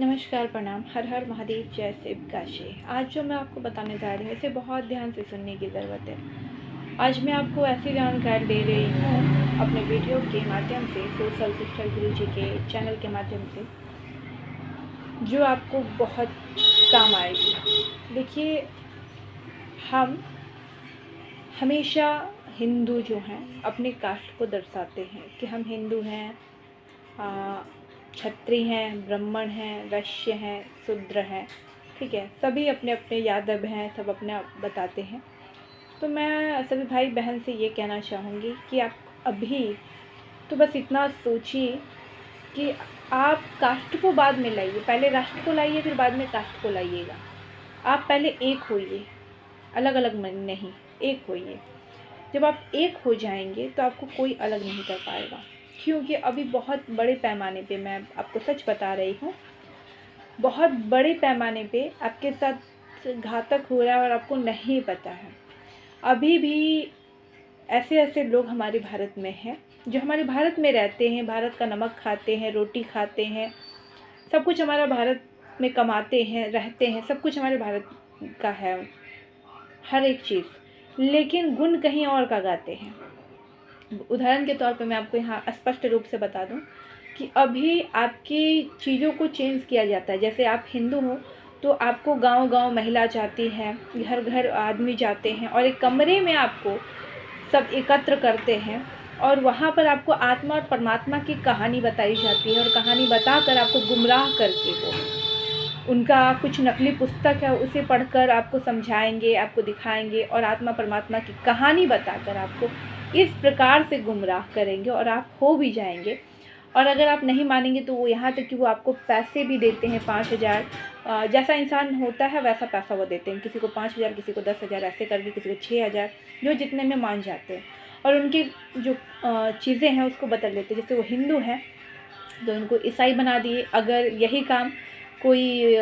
नमस्कार, प्रणाम। हर हर महादेव, जय शिव काशी। आज जो मैं आपको बताने जा रही हूँ इसे बहुत ध्यान से सुनने की ज़रूरत है। आज मैं आपको ऐसी जानकारी दे रही हूँ अपने वीडियो के माध्यम से, सोशल सिस्टर गुरु जी के चैनल के माध्यम से, जो आपको बहुत काम आएगी। देखिए, हम हमेशा हिंदू जो हैं अपने कास्ट को दर्शाते हैं कि हम हिंदू हैं, क्षत्रिय हैं, ब्राह्मण हैं, वैश्य हैं, शूद्र हैं। ठीक है, सभी अपने अपने यादव हैं, सब अपने बताते हैं। तो मैं सभी भाई बहन से ये कहना चाहूँगी कि आप अभी तो बस इतना सोचिए कि आप कास्ट को बाद में लाइए, पहले राष्ट्र को लाइए, फिर बाद में कास्ट को लाइएगा। आप पहले एक होइए, अलग अलग नहीं, एक होइए। जब आप एक हो जाएंगे तो आपको कोई अलग नहीं कर पाएगा, क्योंकि अभी बहुत बड़े पैमाने पे, मैं आपको सच बता रही हूँ, बहुत बड़े पैमाने पे आपके साथ घातक हो रहा है और आपको नहीं पता है। अभी भी ऐसे ऐसे लोग हमारे भारत में हैं जो हमारे भारत में रहते हैं, भारत का नमक खाते हैं, रोटी खाते हैं, सब कुछ हमारा भारत में कमाते हैं, रहते हैं, सब कुछ हमारे भारत का है, हर एक चीज़, लेकिन गुण कहीं और का गाते हैं। उदाहरण के तौर पे मैं आपको यहाँ स्पष्ट रूप से बता दूँ कि अभी आपकी चीज़ों को चेंज किया जाता है। जैसे आप हिंदू हो तो आपको गांव-गांव महिला जाती है, घर घर आदमी जाते हैं और एक कमरे में आपको सब एकत्र करते हैं और वहाँ पर आपको आत्मा और परमात्मा की कहानी बताई जाती है और कहानी बताकर आपको गुमराह करके वो उनका कुछ नकली पुस्तक है उसे पढ़कर आपको समझाएंगे, आपको दिखाएंगे और आत्मा परमात्मा की कहानी बताकर आपको इस प्रकार से गुमराह करेंगे और आप हो भी जाएंगे। और अगर आप नहीं मानेंगे तो वो यहाँ तक कि वो आपको पैसे भी देते हैं, 5,000, जैसा इंसान होता है वैसा पैसा वो देते हैं। किसी को 5,000, किसी को 10,000, ऐसे करके किसी को 6,000, जो जितने में मान जाते हैं और उनकी जो चीज़ें हैं उसको बदल लेते हैं। जैसे वो हिंदू हैं तो उनको ईसाई बना दिए, अगर यही काम कोई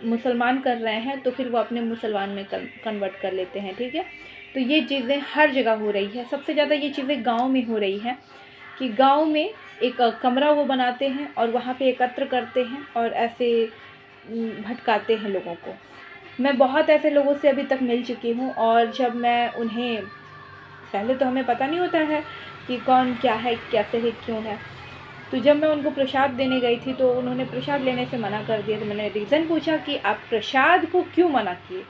मुसलमान कर रहे हैं तो फिर वो अपने मुसलमान में कन्वर्ट कर लेते हैं। ठीक है, तो ये चीज़ें हर जगह हो रही है। सबसे ज़्यादा ये चीज़ें गांव में हो रही हैं कि गांव में एक कमरा वो बनाते हैं और वहाँ पे एकत्र करते हैं और ऐसे भटकाते हैं लोगों को। मैं बहुत ऐसे लोगों से अभी तक मिल चुकी हूँ और जब मैं उन्हें, पहले तो हमें पता नहीं होता है कि कौन क्या है, कैसे है, क्यों है, तो जब मैं उनको प्रसाद देने गई थी तो उन्होंने प्रसाद लेने से मना कर दिया। तो मैंने रीज़न पूछा कि आप प्रसाद को क्यों मना किए,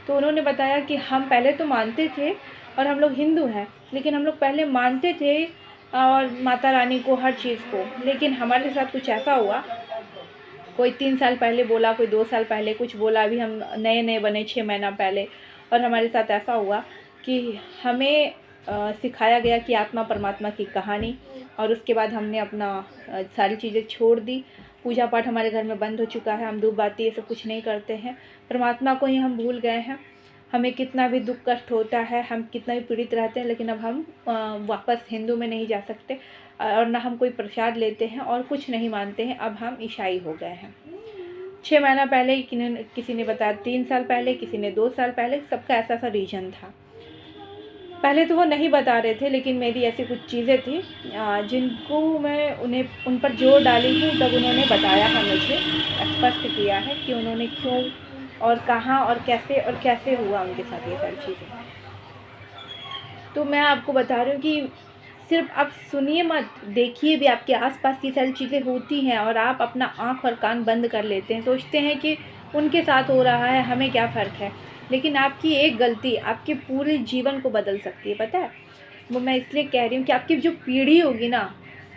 तो उन्होंने बताया कि हम पहले तो मानते थे और हम लोग हिंदू हैं, लेकिन हम लोग पहले मानते थे और माता रानी को, हर चीज़ को, लेकिन हमारे साथ कुछ ऐसा हुआ, कोई 3 साल पहले बोला, कोई 2 साल पहले कुछ बोला, अभी हम नए नए बने 6 महीना पहले, और हमारे साथ ऐसा हुआ कि हमें सिखाया गया कि आत्मा परमात्मा की कहानी, और उसके बाद हमने अपना सारी चीज़ें छोड़ दी। पूजा पाठ हमारे घर में बंद हो चुका है, हम धूप बाती ये सब कुछ नहीं करते हैं, परमात्मा को ही हम भूल गए हैं। हमें कितना भी दुख कष्ट होता है, हम कितना भी पीड़ित रहते हैं, लेकिन अब हम वापस हिंदू में नहीं जा सकते और ना हम कोई प्रसाद लेते हैं और कुछ नहीं मानते हैं। अब हम ईसाई हो गए हैं। 6 महीना पहले किसी ने बताया, 3 साल पहले, किसी ने 2 साल पहले, सबका ऐसा सा रीज़न था। पहले तो वो नहीं बता रहे थे, लेकिन मेरी ऐसी कुछ चीज़ें थी जिनको मैं उन पर जोर डाली हूँ, तब उन्होंने बताया है, मुझे स्पष्ट किया है कि उन्होंने क्यों और कहाँ और कैसे हुआ उनके साथ ये सारी चीज़ें। तो मैं आपको बता रही हूँ कि सिर्फ आप सुनिए मत, देखिए भी, आपके आसपास ये सारी चीज़ें होती हैं और आप अपना आँख और कान बंद कर लेते हैं, सोचते हैं कि उनके साथ हो रहा है, हमें क्या फ़र्क है। लेकिन आपकी एक गलती आपके पूरे जीवन को बदल सकती है, पता है। वो मैं इसलिए कह रही हूँ कि आपकी जो पीढ़ी होगी ना,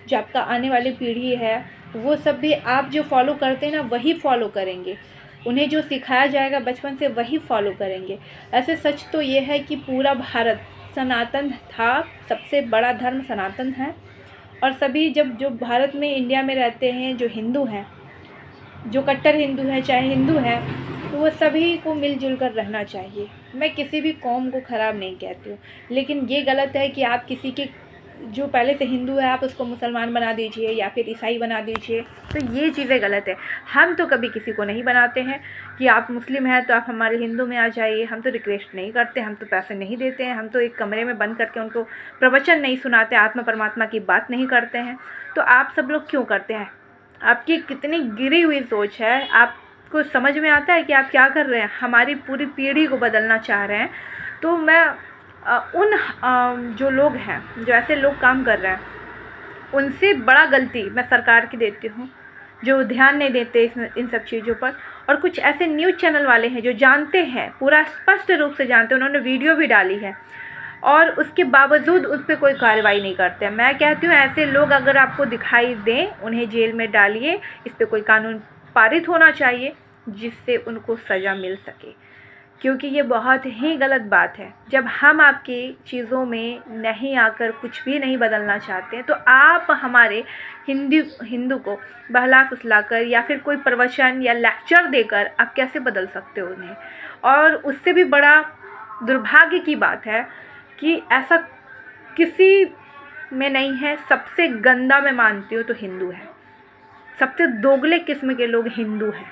जो आपका आने वाली पीढ़ी है, वो सब भी आप जो फॉलो करते हैं ना वही फॉलो करेंगे। उन्हें जो सिखाया जाएगा बचपन से वही फॉलो करेंगे। ऐसे सच तो ये है कि पूरा भारत सनातन था, सबसे बड़ा धर्म सनातन है, और सभी जब जो भारत में, इंडिया में रहते हैं, जो हिंदू हैं, जो कट्टर हिंदू हैं, चाहे हिंदू हैं, तो वो सभी को मिलजुल कर रहना चाहिए। मैं किसी भी कौम को ख़राब नहीं कहती हूँ, लेकिन ये गलत है कि आप किसी के जो पहले से हिंदू है आप उसको मुसलमान बना दीजिए या फिर ईसाई बना दीजिए, तो ये चीज़ें गलत है। हम तो कभी किसी को नहीं बनाते हैं कि आप मुस्लिम हैं तो आप हमारे हिंदू में आ जाइए, हम तो रिक्वेस्ट नहीं करते, हम तो पैसे नहीं देते हैं, हम तो एक कमरे में बंद करके उनको प्रवचन नहीं सुनाते, आत्मा परमात्मा की बात नहीं करते हैं। तो आप सब लोग क्यों करते हैं? आपकी कितनी गिरी हुई सोच है। आपको समझ में आता है कि आप क्या कर रहे हैं? हमारी पूरी पीढ़ी को बदलना चाह रहे हैं। तो मैं जो लोग हैं, जो ऐसे लोग काम कर रहे हैं, उनसे बड़ा गलती मैं सरकार की देती हूँ, जो ध्यान नहीं देते इन सब चीज़ों पर। और कुछ ऐसे न्यूज़ चैनल वाले हैं जो जानते हैं, पूरा स्पष्ट रूप से जानते हैं, उन्होंने वीडियो भी डाली है और उसके बावजूद उस पर कोई कार्रवाई नहीं करते हैं। मैं कहती हूँ ऐसे लोग अगर आपको दिखाई दें, उन्हें जेल में डालिए। इस पर कोई कानून पारित होना चाहिए जिससे उनको सज़ा मिल सके, क्योंकि ये बहुत ही गलत बात है। जब हम आपकी चीज़ों में नहीं आकर कुछ भी नहीं बदलना चाहते हैं, तो आप हमारे हिंदू को बहला फुसलाकर या फिर कोई प्रवचन या लेक्चर देकर आप कैसे बदल सकते हो उन्हें? और उससे भी बड़ा दुर्भाग्य की बात है कि ऐसा किसी में नहीं है। सबसे गंदा मैं मानती हूँ तो हिंदू है। सबसे दोगले किस्म के लोग हिंदू हैं,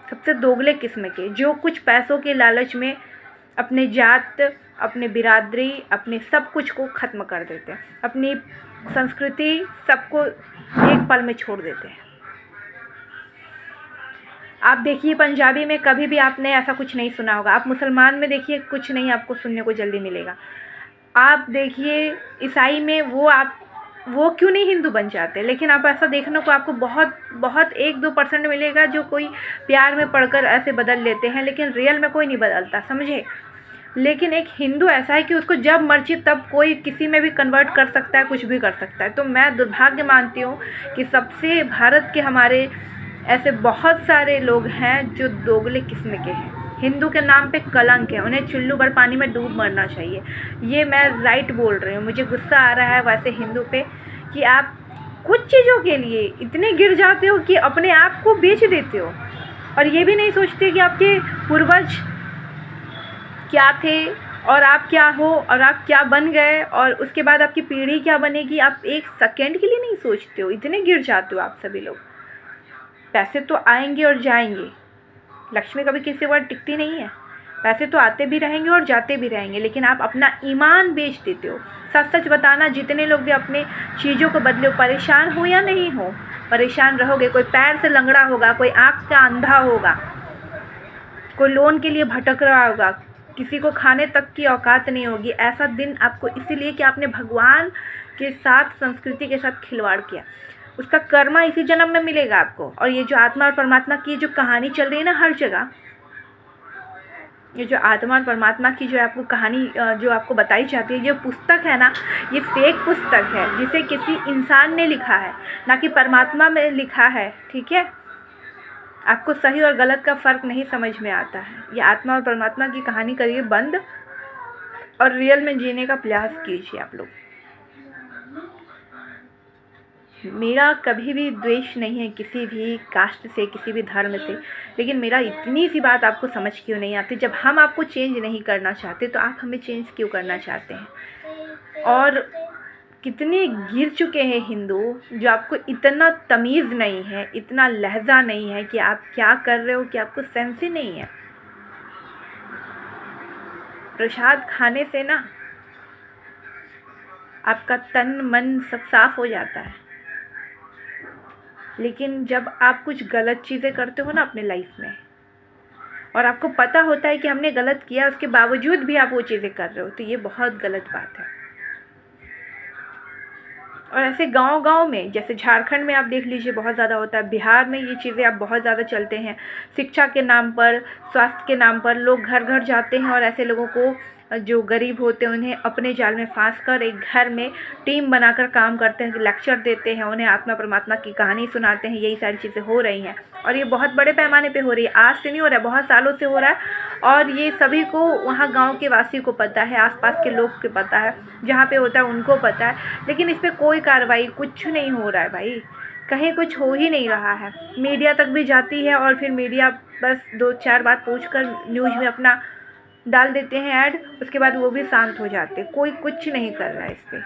सबसे दोगले किस्म के, जो कुछ पैसों के लालच में अपने जात, अपने बिरादरी, अपने सब कुछ को ख़त्म कर देते हैं, अपनी संस्कृति सबको एक पल में छोड़ देते हैं। आप देखिए पंजाबी में कभी भी आपने ऐसा कुछ नहीं सुना होगा। आप मुसलमान में देखिए, कुछ नहीं आपको सुनने को जल्दी मिलेगा। आप देखिए ईसाई में वो क्यों नहीं हिंदू बन जाते, लेकिन आप ऐसा देखने को आपको बहुत बहुत 1-2% मिलेगा जो कोई प्यार में पढ़कर ऐसे बदल लेते हैं, लेकिन रियल में कोई नहीं बदलता, समझे। लेकिन एक हिंदू ऐसा है कि उसको जब मर्जी तब कोई किसी में भी कन्वर्ट कर सकता है, कुछ भी कर सकता है। तो मैं दुर्भाग्य मानती हूँ कि सबसे भारत के हमारे ऐसे बहुत सारे लोग हैं जो दोगले किस्म के हैं, हिंदू के नाम पे कलंक है, उन्हें चुल्लू भर पानी में डूब मरना चाहिए। ये मैं राइट बोल रही हूँ। मुझे गुस्सा आ रहा है वैसे हिंदू पे कि आप कुछ चीज़ों के लिए इतने गिर जाते हो कि अपने आप को बेच देते हो, और ये भी नहीं सोचते कि आपके पूर्वज क्या थे और आप क्या हो और आप क्या बन गए और उसके बाद आपकी पीढ़ी क्या बनेगी। आप एक सेकेंड के लिए नहीं सोचते हो, इतने गिर जाते हो आप सभी लोग। पैसे तो आएंगे और जाएंगे, लक्ष्मी कभी किसी पर टिकती नहीं है। पैसे तो आते भी रहेंगे और जाते भी रहेंगे, लेकिन आप अपना ईमान बेच देते हो। सच सच बताना, जितने लोग भी अपने चीज़ों को बदले हो, परेशान हो या नहीं हो, परेशान रहोगे। कोई पैर से लंगड़ा होगा, कोई आँख का अंधा होगा, कोई लोन के लिए भटक रहा होगा, किसी को खाने तक की औकात नहीं होगी। ऐसा दिन आपको इसीलिए कि आपने भगवान के साथ, संस्कृति के साथ खिलवाड़ किया, उसका कर्मा इसी जन्म में मिलेगा आपको। और ये जो आत्मा और परमात्मा की जो कहानी चल रही है ना हर जगह, ये जो आत्मा और परमात्मा की जो आपको कहानी जो आपको बताई जाती है, जो पुस्तक है ना, ये फेक पुस्तक है जिसे किसी इंसान ने लिखा है, ना कि परमात्मा में लिखा है, ठीक है। आपको सही और गलत का फ़र्क नहीं समझ में आता है। ये आत्मा और परमात्मा की कहानी करिए बंद और रियल में जीने का प्रयास कीजिए आप लोग। मेरा कभी भी द्वेष नहीं है किसी भी कास्ट से, किसी भी धर्म से, लेकिन मेरा इतनी सी बात आपको समझ क्यों नहीं आती? जब हम आपको चेंज नहीं करना चाहते तो आप हमें चेंज क्यों करना चाहते हैं? और कितने गिर चुके हैं हिंदू, जो आपको इतना तमीज़ नहीं है, इतना लहजा नहीं है कि आप क्या कर रहे हो, कि आपको सेंस ही नहीं है। प्रसाद खाने से ना आपका तन मन सब साफ हो जाता है, लेकिन जब आप कुछ गलत चीज़ें करते हो ना अपने लाइफ में, और आपको पता होता है कि हमने गलत किया, उसके बावजूद भी आप वो चीज़ें कर रहे हो, तो ये बहुत गलत बात है। और ऐसे गांव-गांव में, जैसे झारखंड में आप देख लीजिए बहुत ज़्यादा होता है, बिहार में ये चीज़ें अब बहुत ज़्यादा चलते हैं। शिक्षा के नाम पर, स्वास्थ्य के नाम पर लोग घर घर जाते हैं और ऐसे लोगों को, जो गरीब होते हैं, उन्हें अपने जाल में फांस कर एक घर में टीम बनाकर काम करते हैं, लेक्चर देते हैं, उन्हें आत्मा परमात्मा की कहानी सुनाते हैं। यही सारी चीज़ें हो रही हैं और ये बहुत बड़े पैमाने पे हो रही है। आज से नहीं हो रहा है, बहुत सालों से हो रहा है और ये सभी को, वहाँ गांव के वासी को पता है, आसपास के लोग को पता है, जहाँ पे होता है उनको पता है, लेकिन इस पर कोई कार्रवाई कुछ नहीं हो रहा है भाई। कहीं कुछ हो ही नहीं रहा है। मीडिया तक भी जाती है और फिर मीडिया बस 2-4 बात पूछकर न्यूज़ में अपना डाल देते हैं ऐड, उसके बाद वो भी शांत हो जाते हैं। कोई कुछ नहीं कर रहा है इस पर।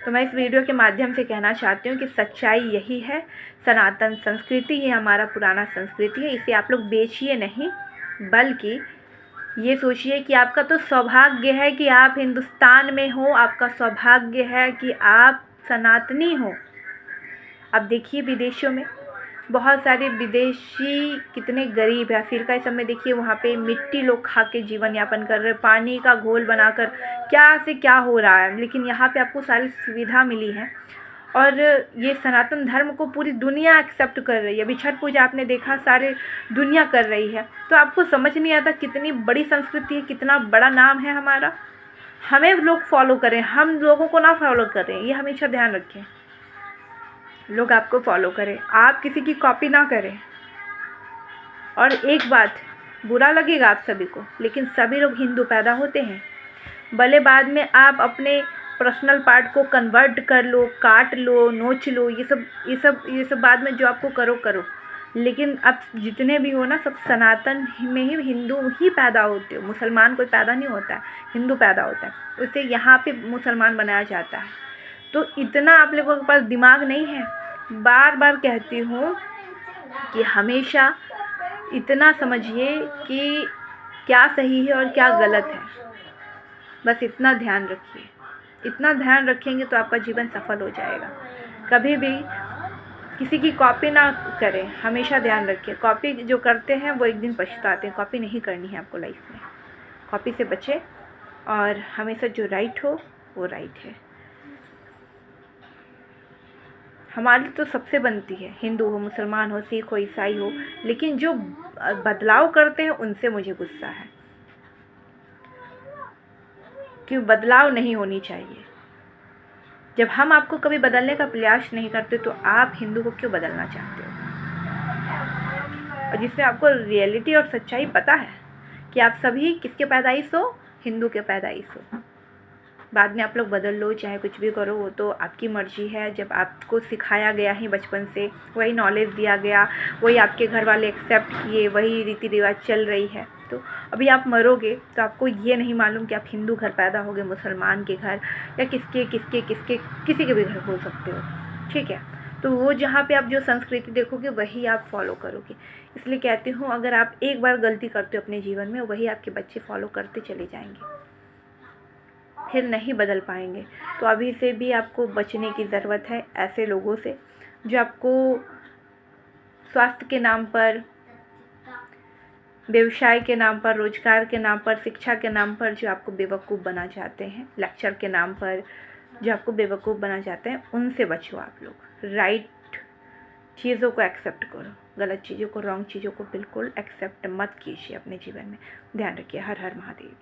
तो मैं इस वीडियो के माध्यम से कहना चाहती हूँ कि सच्चाई यही है, सनातन संस्कृति ये हमारा पुराना संस्कृति है, इसे आप लोग बेचिए नहीं, बल्कि ये सोचिए कि आपका तो सौभाग्य है कि आप हिंदुस्तान में हो, आपका सौभाग्य है कि आप सनातनी हो, आप देखिए विदेशों में बहुत सारे विदेशी कितने गरीब है। अफ्रीका सब में देखिए वहाँ पे मिट्टी लोग खा के जीवन यापन कर रहे हैं, पानी का घोल बनाकर क्या से क्या हो रहा है। लेकिन यहाँ पे आपको सारी सुविधा मिली है और ये सनातन धर्म को पूरी दुनिया एक्सेप्ट कर रही है। अभी छठ पूजा आपने देखा सारे दुनिया कर रही है, तो आपको समझ नहीं आता कितनी बड़ी संस्कृति है, कितना बड़ा नाम है हमारा। हमें लोग फॉलो करें, हम लोगों को ना फॉलो करें, ये हमेशा ध्यान रखें। लोग आपको फॉलो करें, आप किसी की कॉपी ना करें। और एक बात, बुरा लगेगा आप सभी को, लेकिन सभी लोग हिंदू पैदा होते हैं। भले बाद में आप अपने पर्सनल पार्ट को कन्वर्ट कर लो, काट लो, नोच लो, ये सब बाद में जो आपको करो, लेकिन अब जितने भी हो ना, सब सनातन में ही हिंदू ही पैदा होते हो। मुसलमान कोई पैदा नहीं होता है, हिंदू पैदा होता है, उसे यहाँ पे मुसलमान बनाया जाता है। तो इतना आप लोगों के पास दिमाग नहीं है। बार बार कहती हूँ कि हमेशा इतना समझिए कि क्या सही है और क्या गलत है, बस इतना ध्यान रखिए। इतना ध्यान रखेंगे तो आपका जीवन सफल हो जाएगा। कभी भी किसी की कॉपी ना करें, हमेशा ध्यान रखिए। कॉपी जो करते हैं वो एक दिन पछताते हैं। कॉपी नहीं करनी है आपको लाइफ में, कॉपी से बचें और हमेशा जो राइट हो वो राइट है। हमारी तो सबसे बनती है, हिंदू हो, मुसलमान हो, सिख हो, ईसाई हो, लेकिन जो बदलाव करते हैं उनसे मुझे गुस्सा है कि बदलाव नहीं होनी चाहिए। जब हम आपको कभी बदलने का प्रयास नहीं करते तो आप हिंदू को क्यों बदलना चाहते हो? और जिसमें आपको रियलिटी और सच्चाई पता है कि आप सभी किसके पैदाइश हो, हिंदू के पैदाइश हो। बाद में आप लोग बदल लो, चाहे कुछ भी करो, वो तो आपकी मर्जी है। जब आपको सिखाया गया ही बचपन से, वही नॉलेज दिया गया, वही आपके घर वाले एक्सेप्ट किए, वही रीति रिवाज चल रही है, तो अभी आप मरोगे तो आपको ये नहीं मालूम कि आप हिंदू घर पैदा होगे, मुसलमान के घर, या किसी के भी घर हो सकते हो, ठीक है। तो वो जहाँ पे आप जो संस्कृति देखोगे वही आप फॉलो करोगे। इसलिए कहती हूँ, अगर आप एक बार गलती करते हो अपने जीवन में, वही आपके बच्चे फॉलो करते चले जाएंगे, फिर नहीं बदल पाएंगे। तो अभी से भी आपको बचने की ज़रूरत है ऐसे लोगों से जो आपको स्वास्थ्य के नाम पर, व्यवसाय के नाम पर, रोजगार के नाम पर, शिक्षा के नाम पर जो आपको बेवकूफ़ बना चाहते हैं, लेक्चर के नाम पर जो आपको बेवकूफ़ बना चाहते हैं, उनसे बचो आप लोग। राइट चीज़ों को एक्सेप्ट करो, गलत चीज़ों को, रॉन्ग चीज़ों को बिल्कुल एक्सेप्ट मत कीजिए अपने जीवन में। ध्यान रखिए। हर हर महादेव।